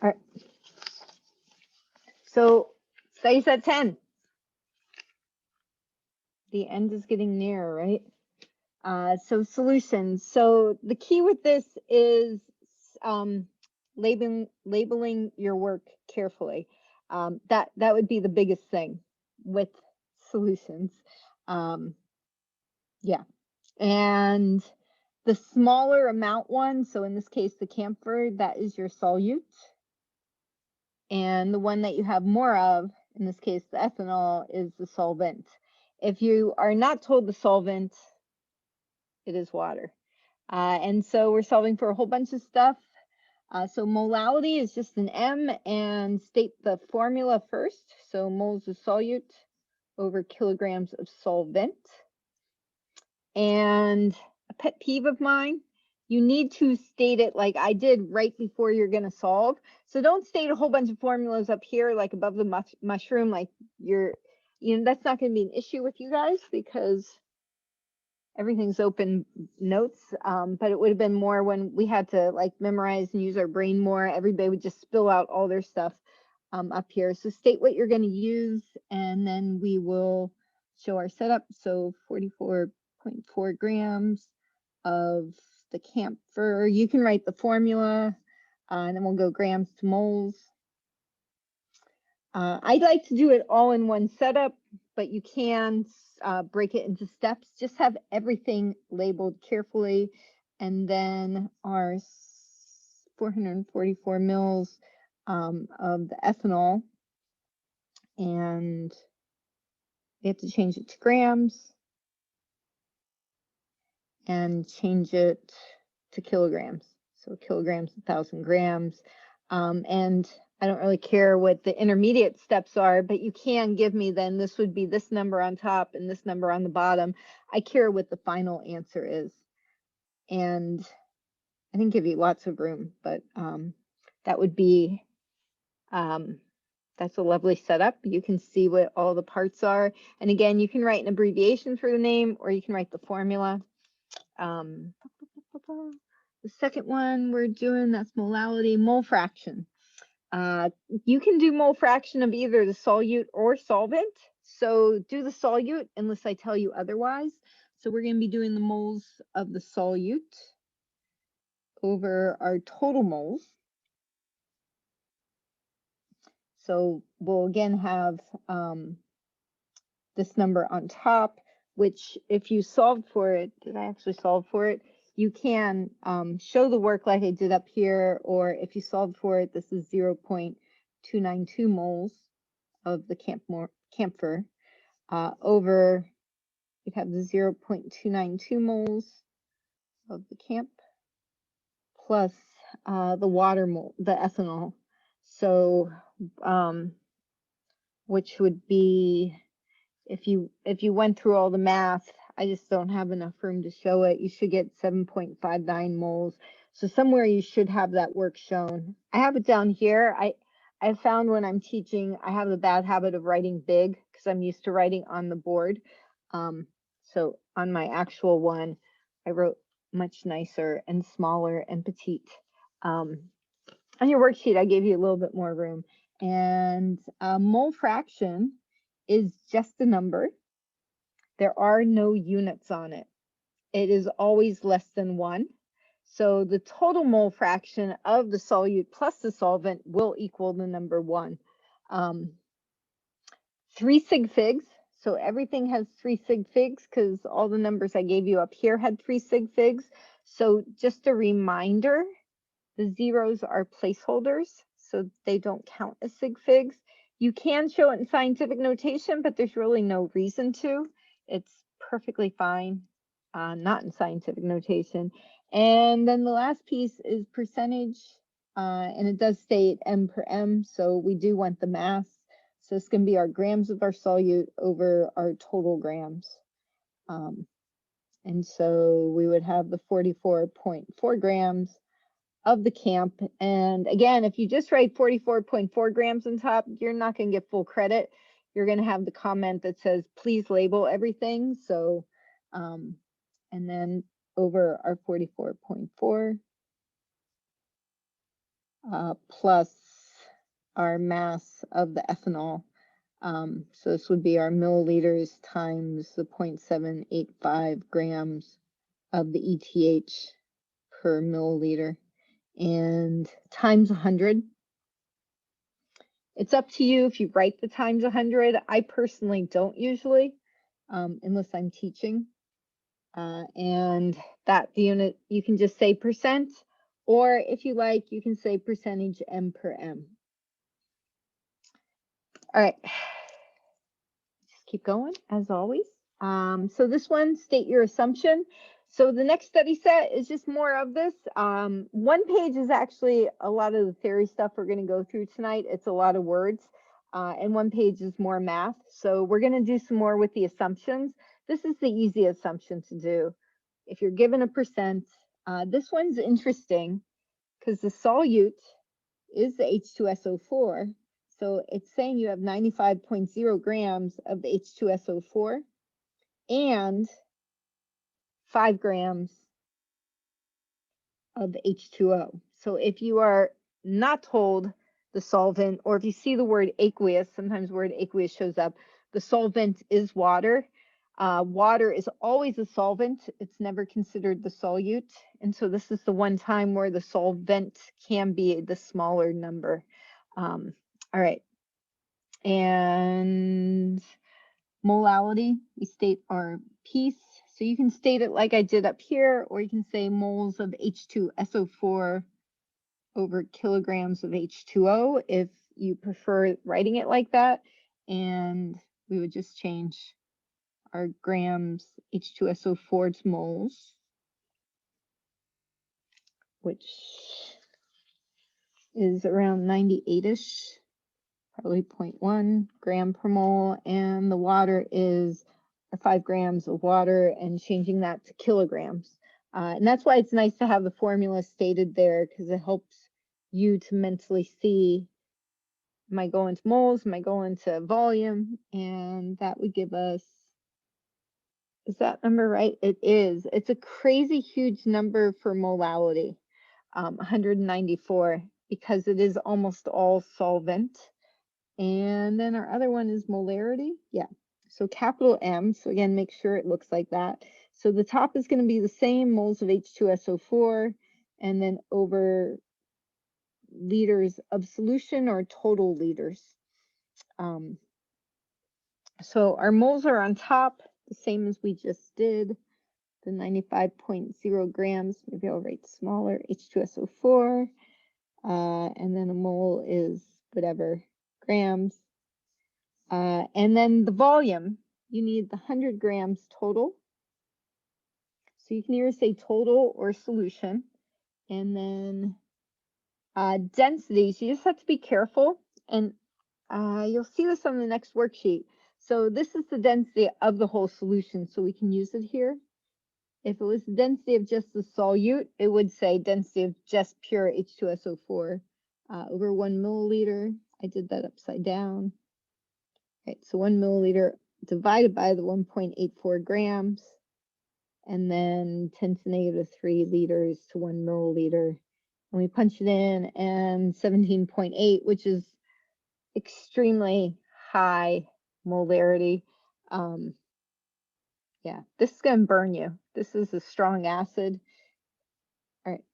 All right. So study set 10. The end is getting nearer, right? So solutions. So the key with this is labeling your work carefully. That would be the biggest thing with solutions. Yeah. And the smaller amount one, so in this case, the camphor, that is your solute. And the one that you have more of, in this case, the ethanol, is the solvent. If you are not told the solvent, it is water. And so we're solving for a whole bunch of stuff. So molality is just an M, and state the formula first. So moles of solute over kilograms of solvent. And a pet peeve of mine, you need to state it like I did right before you're going to solve. So don't state a whole bunch of formulas up here, like above the mushroom, like that's not going to be an issue with you guys because everything's open notes. But it would have been more when we had to like memorize and use our brain more. Everybody would just spill out all their stuff up here. So state what you're going to use, and then we will show our setup. So 44.4 grams of the camphor. You can write the formula, and then we'll go grams to moles. I'd like to do it all in one setup, but you can break it into steps. Just have everything labeled carefully, and then our 444 mils of the ethanol, and we have to change it to grams and change it to kilograms. So kilograms, 1,000 grams. And I don't really care what the intermediate steps are, but you can give me then this would be this number on top and this number on the bottom. I care what the final answer is. And I didn't give you lots of room, but that would be, that's a lovely setup. You can see what all the parts are. And again, you can write an abbreviation for the name, or you can write the formula. The second one we're doing, that's molality, mole fraction. You can do mole fraction of either the solute or solvent. So do the solute unless I tell you otherwise. So we're going to be doing the moles of the solute over our total moles. So we'll again have this number on top, which if you solved for it, did I actually solve for it? You can show the work like I did up here, or if you solved for it, this is 0.292 moles of the camphor over, you'd have the 0.292 moles of the camp plus the water mole, the ethanol. So which would be, if you went through all the math, I just don't have enough room to show it. You should get 7.59 moles. So somewhere you should have that work shown. I have it down here. I found when I'm teaching, I have the bad habit of writing big because I'm used to writing on the board. So on my actual one, I wrote much nicer and smaller and petite. On your worksheet, I gave you a little bit more room. And mole fraction is just a number. There are no units on it. It is always less than 1. So the total mole fraction of the solute plus the solvent will equal the number 1. 3 sig figs. So everything has 3 sig figs because all the numbers I gave you up here had 3 sig figs. So just a reminder, the zeros are placeholders, so they don't count as sig figs. You can show it in scientific notation, but there's really no reason to. It's perfectly fine, not in scientific notation. And then the last piece is percentage, and it does state M per M, so we do want the mass. So it's going to be our grams of our solute over our total grams. And so we would have the 44.4 grams of the camp. And again, if you just write 44.4 grams on top, you're not going to get full credit. You're going to have the comment that says, please label everything. So, and then over our 44.4, plus our mass of the ethanol. So this would be our milliliters times the 0.785 grams of the ETH per milliliter, and times 100. It's up to you if you write the times 100. I personally don't usually, unless I'm teaching. And that the unit, you can just say percent, or if you like, you can say percentage M per M. All right, just keep going as always. So this one, state your assumption. So the next study set is just more of this. One page is actually a lot of the theory stuff we're going to go through tonight. It's a lot of words, and one page is more math. So we're going to do some more with the assumptions. This is the easy assumption to do. If you're given a percent, this one's interesting because the solute is the H2SO4. So it's saying you have 95.0 grams of the H2SO4 and 5 grams of H2O. So if you are not told the solvent, or if you see the word aqueous, sometimes the word aqueous shows up, the solvent is water. Water is always a solvent. It's never considered the solute. And so this is the one time where the solvent can be the smaller number. All right. And molality, we state our piece. So you can state it like I did up here, or you can say moles of H2SO4 over kilograms of H2O if you prefer writing it like that. And we would just change our grams H2SO4 to moles, which is around 98-ish, probably 0.1 gram per mole, and the water is 5 grams of water, and changing that to kilograms. And that's why it's nice to have the formula stated there, because it helps you to mentally see, am I going to moles, am I going to volume? And that would give us, is that number right? It is. It's a crazy huge number for molality, 194, because it is almost all solvent. And then our other one is molarity. Yeah. So capital M. So again, make sure it looks like that. So the top is going to be the same, moles of H2SO4, and then over liters of solution, or total liters. So our moles are on top, the same as we just did, the 95.0 grams. Maybe I'll write smaller, H2SO4. And then a mole is whatever, grams. And then the volume, you need the 100 grams total. So you can either say total or solution. And then densities, you just have to be careful. And you'll see this on the next worksheet. So this is the density of the whole solution, so we can use it here. If it was the density of just the solute, it would say density of just pure H2SO4 over 1 milliliter. I did that upside down. Right, so 1 milliliter divided by the 1.84 grams, and then 10 to the negative 3 liters to 1 milliliter. And we punch it in, and 17.8, which is extremely high molarity. Yeah, this is going to burn you. This is a strong acid. All right.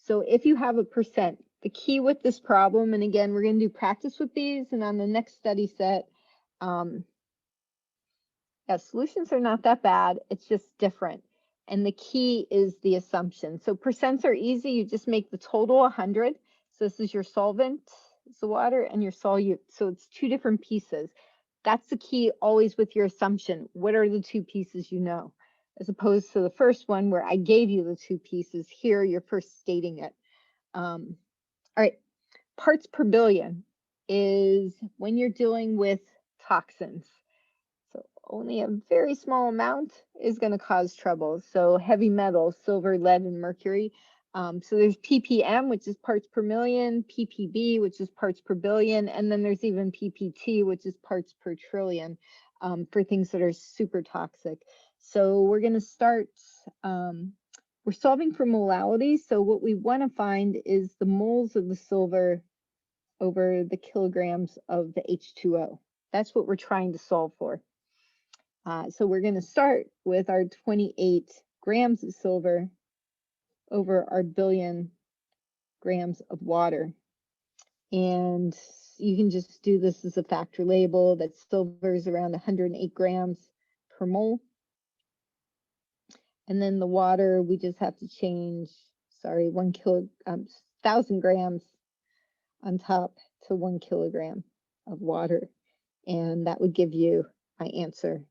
So if you have a percent, the key with this problem, and again, we're going to do practice with these, and on the next study set, yeah, solutions are not that bad. It's just different. And the key is the assumption. So percents are easy. You just make the total 100. So this is your solvent, it's the water, and your solute. So it's 2 different pieces. That's the key always with your assumption. What are the 2 pieces you know? As opposed to the first one where I gave you the 2 pieces. Here, you're first stating it. All right, parts per billion is when you're dealing with toxins. So only a very small amount is going to cause trouble. So heavy metals, silver, lead, and mercury. So there's ppm, which is parts per million, ppb, which is parts per billion, and then there's even ppt, which is parts per trillion, for things that are super toxic. So we're going to start We're solving for molality, so what we want to find is the moles of the silver over the kilograms of the H2O. That's what we're trying to solve for. So we're going to start with our 28 grams of silver over our billion grams of water. And you can just do this as a factor label that silver is around 108 grams per mole. And then the water, we just have to change, 1,000 grams on top to 1 kilogram of water. And that would give you my answer.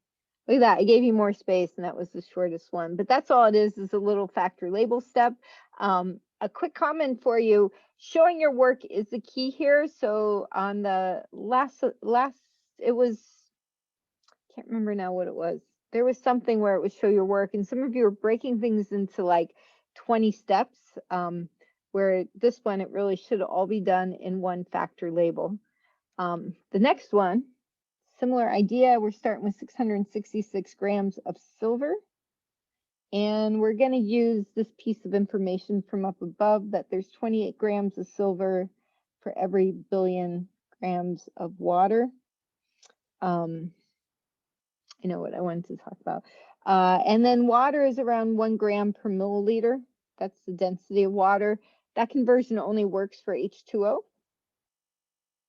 Look at that, I gave you more space and that was the shortest one. But that's all it is a little factor label step. A quick comment for you, showing your work is the key here. So on the last, it was, can't remember now what it was. There was something where it would show your work and some of you were breaking things into like 20 steps, where this one, it really should all be done in one factor label. The next one, similar idea, we're starting with 666 grams of silver. And we're going to use this piece of information from up above that there's 28 grams of silver for every billion grams of water. I know what I wanted to talk about. And then water is around 1 gram per milliliter. That's the density of water. That conversion only works for H2O.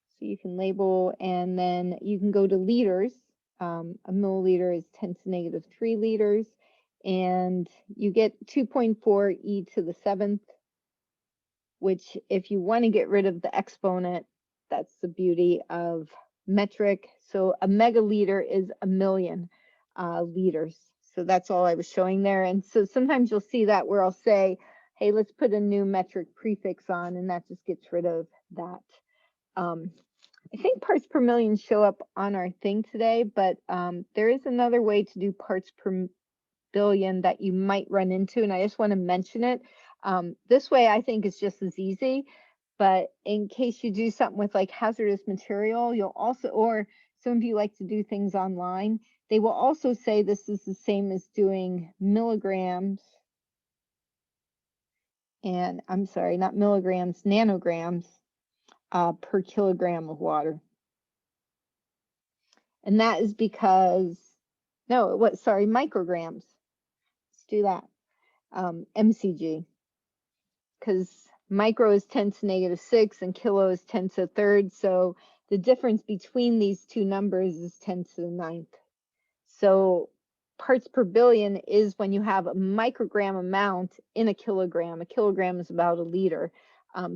So you can label, and then you can go to liters. A milliliter is 10 to negative 3 liters. And you get 2.4 e to the 7th, which if you want to get rid of the exponent, that's the beauty of metric. So a megaliter is a million liters. So that's all I was showing there. And so sometimes you'll see that where I'll say, hey, let's put a new metric prefix on, and that just gets rid of that. I think parts per million show up on our thing today, but there is another way to do parts per billion that you might run into, and I just want to mention it. This way I think it's just as easy, but in case you do something with like hazardous material, you'll also, or some of you like to do things online, they will also say this is the same as doing milligrams, and I'm sorry, not milligrams, nanograms per kilogram of water. And that is because, micrograms. Let's do that. MCG, because micro is 10 to negative 6 and kilo is 10 to the 3rd. So the difference between these two numbers is 10 to the 9th. So parts per billion is when you have a microgram amount in a kilogram. A kilogram is about a liter.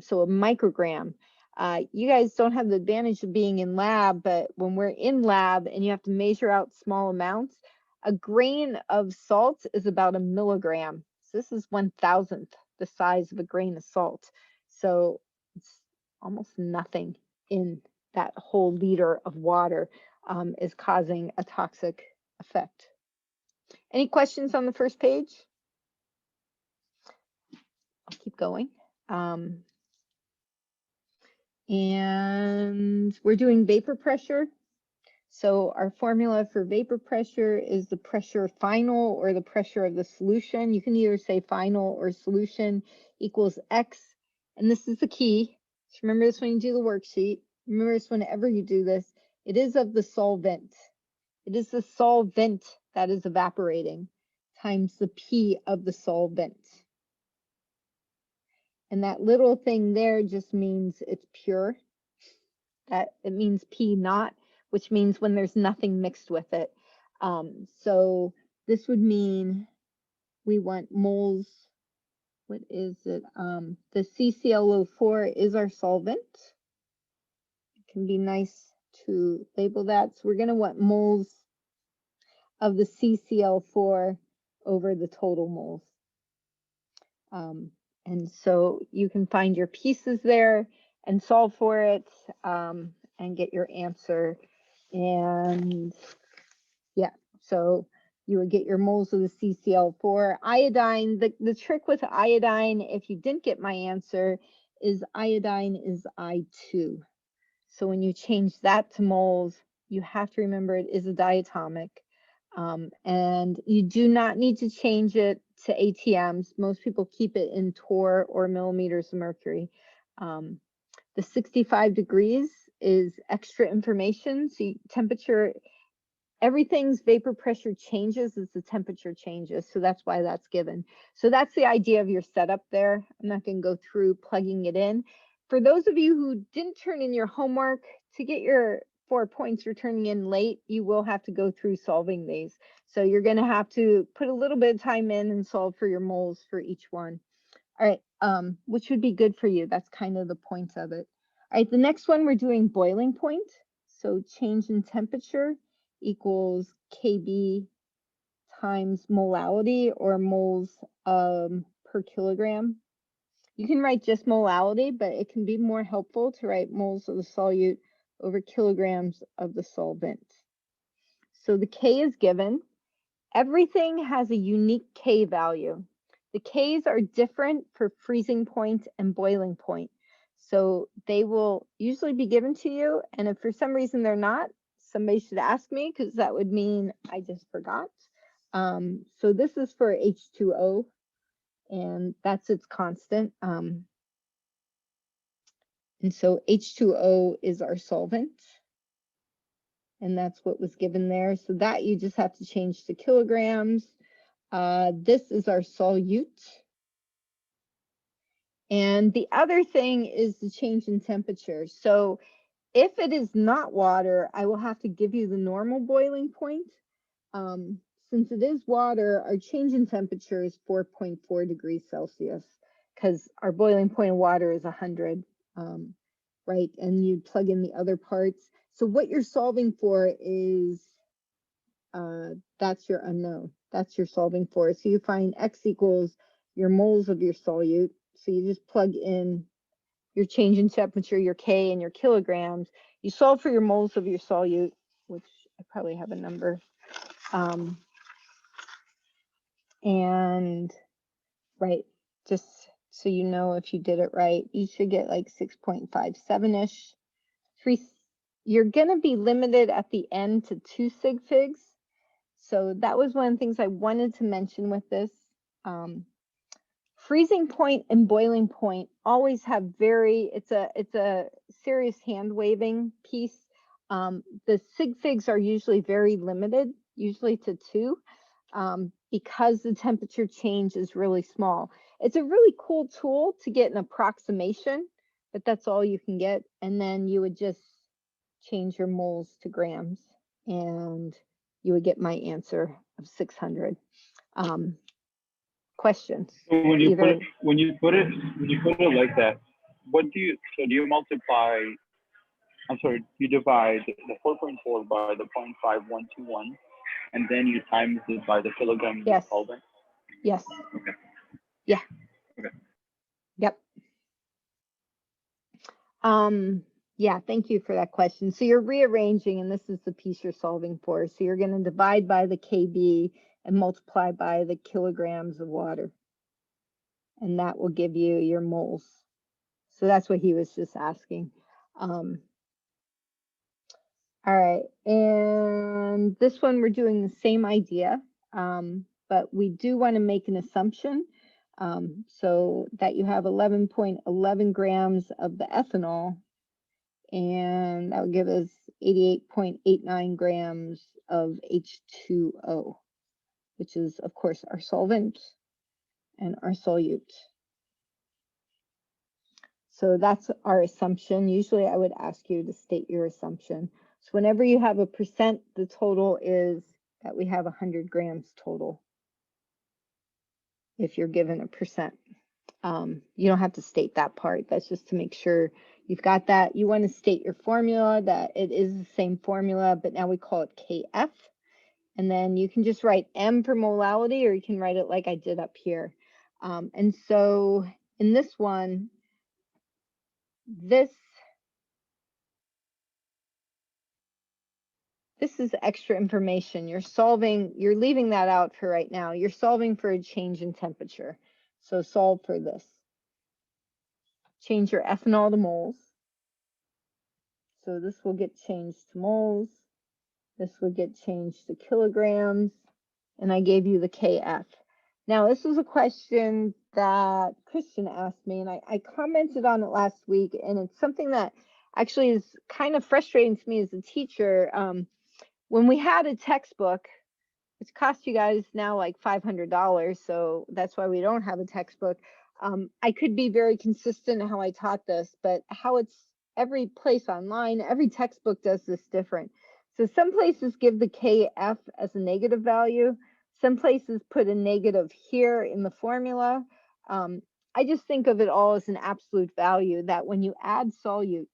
So a microgram. You guys don't have the advantage of being in lab, but when we're in lab and you have to measure out small amounts, a grain of salt is about a milligram. So this is 1,000th the size of a grain of salt. So it's almost nothing in that whole liter of water is causing a toxic effect. Any questions on the first page? I'll keep going. And we're doing vapor pressure. So our formula for vapor pressure is the pressure final or the pressure of the solution. You can either say final or solution equals X. And this is the key. So remember this when you do the worksheet. Remember this whenever you do this. It is of the solvent. It is the solvent that is evaporating times the P of the solvent. And that little thing there just means it's pure. That it means P naught, which means when there's nothing mixed with it. So this would mean we want moles. What is it? The CClO4 is our solvent. It can be nice to label that. So we're going to want moles of the CCl4 over the total moles. And so you can find your pieces there and solve for it and get your answer. And yeah, so you would get your moles of the CCl4. Iodine, the trick with iodine, if you didn't get my answer, is iodine is I2. So when you change that to moles, you have to remember it is a diatomic. And you do not need to change it to ATMs. Most people keep it in torr or millimeters of mercury. The 65 degrees is extra information. So temperature, everything's vapor pressure changes as the temperature changes. So that's why that's given. So that's the idea of your setup there. I'm not going to go through plugging it in. For those of you who didn't turn in your homework, to get your 4 points you're turning in late, you will have to go through solving these. So you're going to have to put a little bit of time in and solve for your moles for each one. All right, which would be good for you. That's kind of the point of it. All right, the next one we're doing boiling point. So change in temperature equals KB times molality, or moles per kilogram. You can write just molality, but it can be more helpful to write moles of the solute over kilograms of the solvent. So the K is given. Everything has a unique K value. The Ks are different for freezing point and boiling point. So they will usually be given to you, and if for some reason they're not, somebody should ask me, because that would mean I just forgot. So this is for H2O, and that's its constant. And so H2O is our solvent, and that's what was given there. So that you just have to change to kilograms. This is our solute. And the other thing is the change in temperature. So if it is not water, I will have to give you the normal boiling point. Since it is water, our change in temperature is 4.4 degrees Celsius, because our boiling point of water is 100, right? And you plug in the other parts. So what you're solving for is, that's your unknown. That's your solving for. So you find X equals your moles of your solute. So you just plug in your change in temperature, your K, and your kilograms. You solve for your moles of your solute, which I probably have a number. And right, just so you know if you did it right, you should get like 6.57-ish. You're going to be limited at the end to 2 sig figs. So that was one of the things I wanted to mention with this. Freezing point and boiling point always have it's a serious hand waving piece. The sig figs are usually very limited, usually to 2, because the temperature change is really small. It's a really cool tool to get an approximation, but that's all you can get. And then you would just change your moles to grams, and you would get my answer of 600. Questions? So when you put it like that, do you multiply? I'm sorry, you divide the 4.4 by the 0.5121, and then you times it by the kilogram of Yes. solvent? Yes. Okay. Yeah. Okay. Yep. Yeah, thank you for that question. So you're rearranging, and this is the piece you're solving for. So you're going to divide by the KB and multiply by the kilograms of water. And that will give you your moles. So that's what he was just asking. All right, and this one we're doing the same idea, but we do want to make an assumption, so that you have 11.11 grams of the ethanol, and that would give us 88.89 grams of H2O, which is, of course, our solvent and our solute. So that's our assumption. Usually I would ask you to state your assumption. So whenever you have a percent, the total is that we have 100 grams total. If you're given a percent, you don't have to state that part. That's just to make sure you've got that. You want to state your formula, that it is the same formula, but now we call it KF. And then you can just write M for molality, or you can write it like I did up here. And so in this one, this is extra information. You're leaving that out for right now. You're solving for a change in temperature. So solve for this. Change your ethanol to moles. So this will get changed to moles. This will get changed to kilograms. And I gave you the KF. Now, this was a question that Christian asked me, and I commented on it last week, and it's something that actually is kind of frustrating to me as a teacher. When we had a textbook, which cost you guys now like $500, so that's why we don't have a textbook. I could be very consistent in how I taught this, but how it's every place online, every textbook does this different. So some places give the KF as a negative value. Some places put a negative here in the formula. I just think of it all as an absolute value, that when you add solute,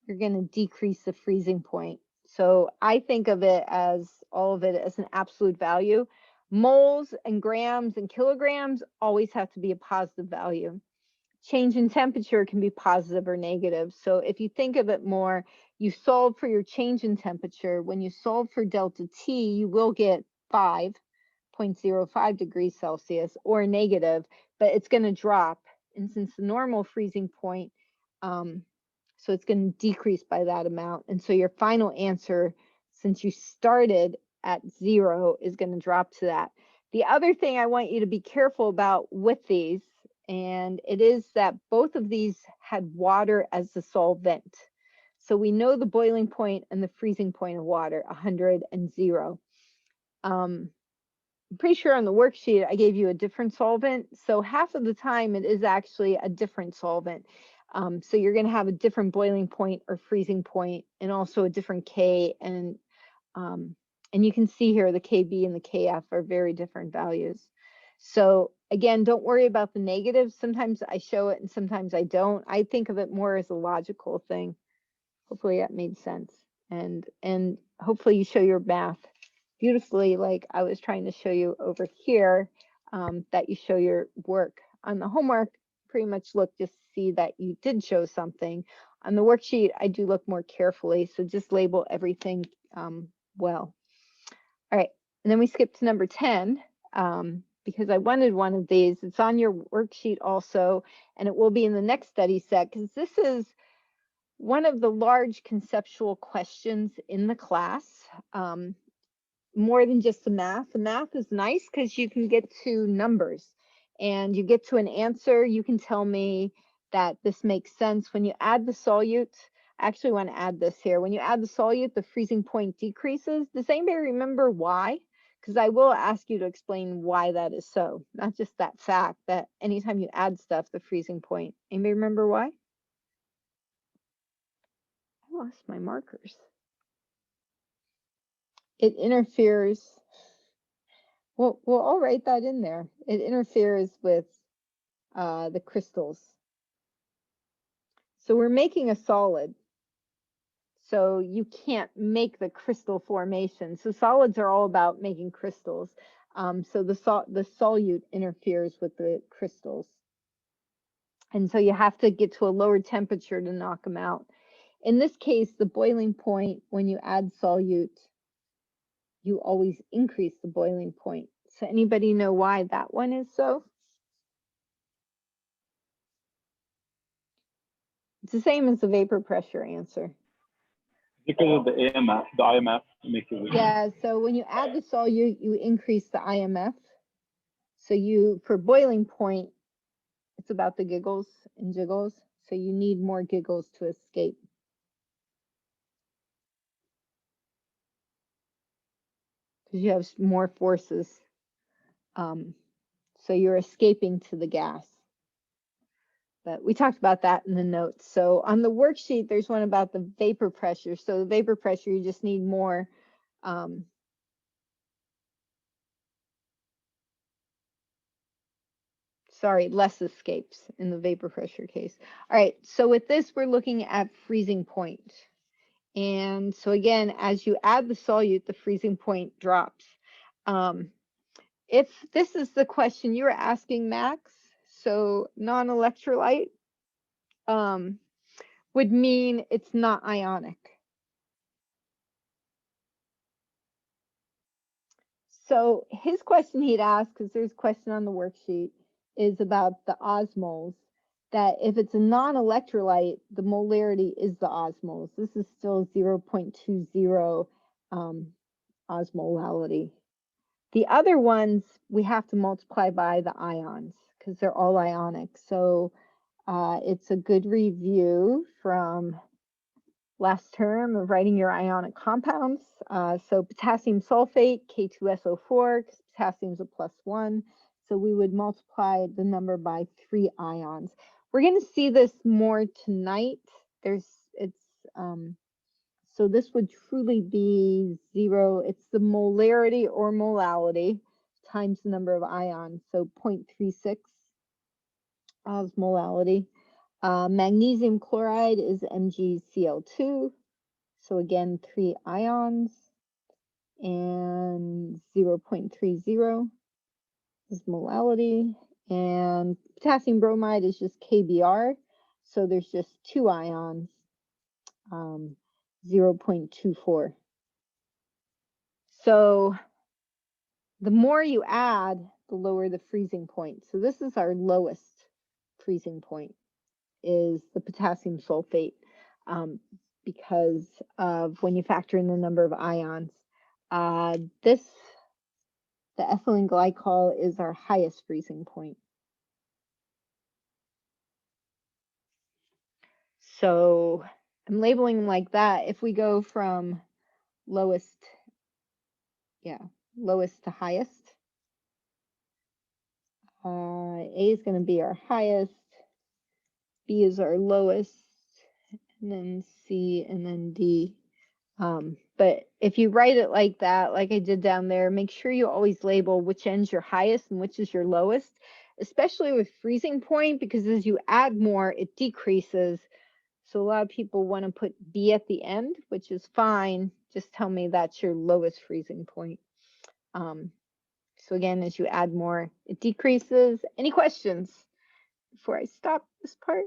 you're going to decrease the freezing point. So I think of it as all of it as an absolute value. Moles and grams and kilograms always have to be a positive value. Change in temperature can be positive or negative. So if you think of it more, you solve for your change in temperature. When you solve for delta T, you will get 5.05 degrees Celsius or negative, but it's going to drop. And since the normal freezing point, so it's going to decrease by that amount. And so your final answer, since you started at 0, is going to drop to that. The other thing I want you to be careful about with these, and it is that both of these had water as the solvent. So we know the boiling point and the freezing point of water, 100 and 0. I'm pretty sure on the worksheet I gave you a different solvent. So half of the time it is actually a different solvent. So you're going to have a different boiling point or freezing point, and also a different K. And you can see here the KB and the KF are very different values. So again, don't worry about the negatives. Sometimes I show it and sometimes I don't. I think of it more as a logical thing. Hopefully that made sense. And hopefully you show your math beautifully, like I was trying to show you over here, that you show your work. On the homework, pretty much look just to see that you did show something. On the worksheet, I do look more carefully, so just label everything well. All right, and then we skip to number 10, because I wanted one of these. It's on your worksheet also, and it will be in the next study set, because this is one of the large conceptual questions in the class. More than just the math. The math is nice because you can get to numbers and you get to an answer. You can tell me that this makes sense. When you add the solute, I actually want to add this here. When you add the solute, the freezing point decreases. Does anybody remember why? Because I will ask you to explain why that is so. Not just that fact that anytime you add stuff, the freezing point. Anybody remember why? I lost my markers. It interferes. Well, I'll write that in there. It interferes with the crystals. So we're making a solid. So you can't make the crystal formation. So solids are all about making crystals. So the solute interferes with the crystals. And so you have to get to a lower temperature to knock them out. In this case, the boiling point, when you add solute, you always increase the boiling point. So anybody know why that one is so? It's the same as the vapor pressure answer. Because of the IMF makes it weaker. Yeah, so when you add the solute, you increase the IMF. So for boiling point, it's about the giggles and jiggles. So you need more giggles to escape. Because you have more forces. So you're escaping to the gas. But we talked about that in the notes. So on the worksheet, there's one about the vapor pressure. So the vapor pressure, you just need more. Sorry, less escapes in the vapor pressure case. All right, so with this, we're looking at freezing point. And so again, as you add the solute, the freezing point drops. If this is the question you were asking, Max, so non-electrolyte would mean it's not ionic. So his question he'd asked, because there's a question on the worksheet, is about the osmoles, that if it's a non-electrolyte, the molarity is the osmoles. This is still 0.20 osmolality. The other ones we have to multiply by the ions because they're all ionic. So it's a good review from last term of writing your ionic compounds. So potassium sulfate, K2SO4, because potassium is a +1. So we would multiply the number by 3 ions. We're going to see this more tonight. So this would truly be 0. It's the molarity or molality times the number of ions. So 0.36 of molality. Magnesium chloride is MgCl2. So again, 3 ions and 0.30 is molality. And potassium bromide is just KBr. So there's just 2 ions, 0.24. So the more you add, the lower the freezing point. So this is our lowest freezing point, is the potassium sulfate, because of when you factor in the number of ions. The ethylene glycol is our highest freezing point. So I'm labeling them like that. If we go from lowest to highest, A is going to be our highest, B is our lowest, and then C, and then D. But if you write it like that, like I did down there, make sure you always label which end's your highest and which is your lowest, especially with freezing point, because as you add more, it decreases. So a lot of people want to put B at the end, which is fine. Just tell me that's your lowest freezing point. So again, as you add more, it decreases. Any questions before I stop this part?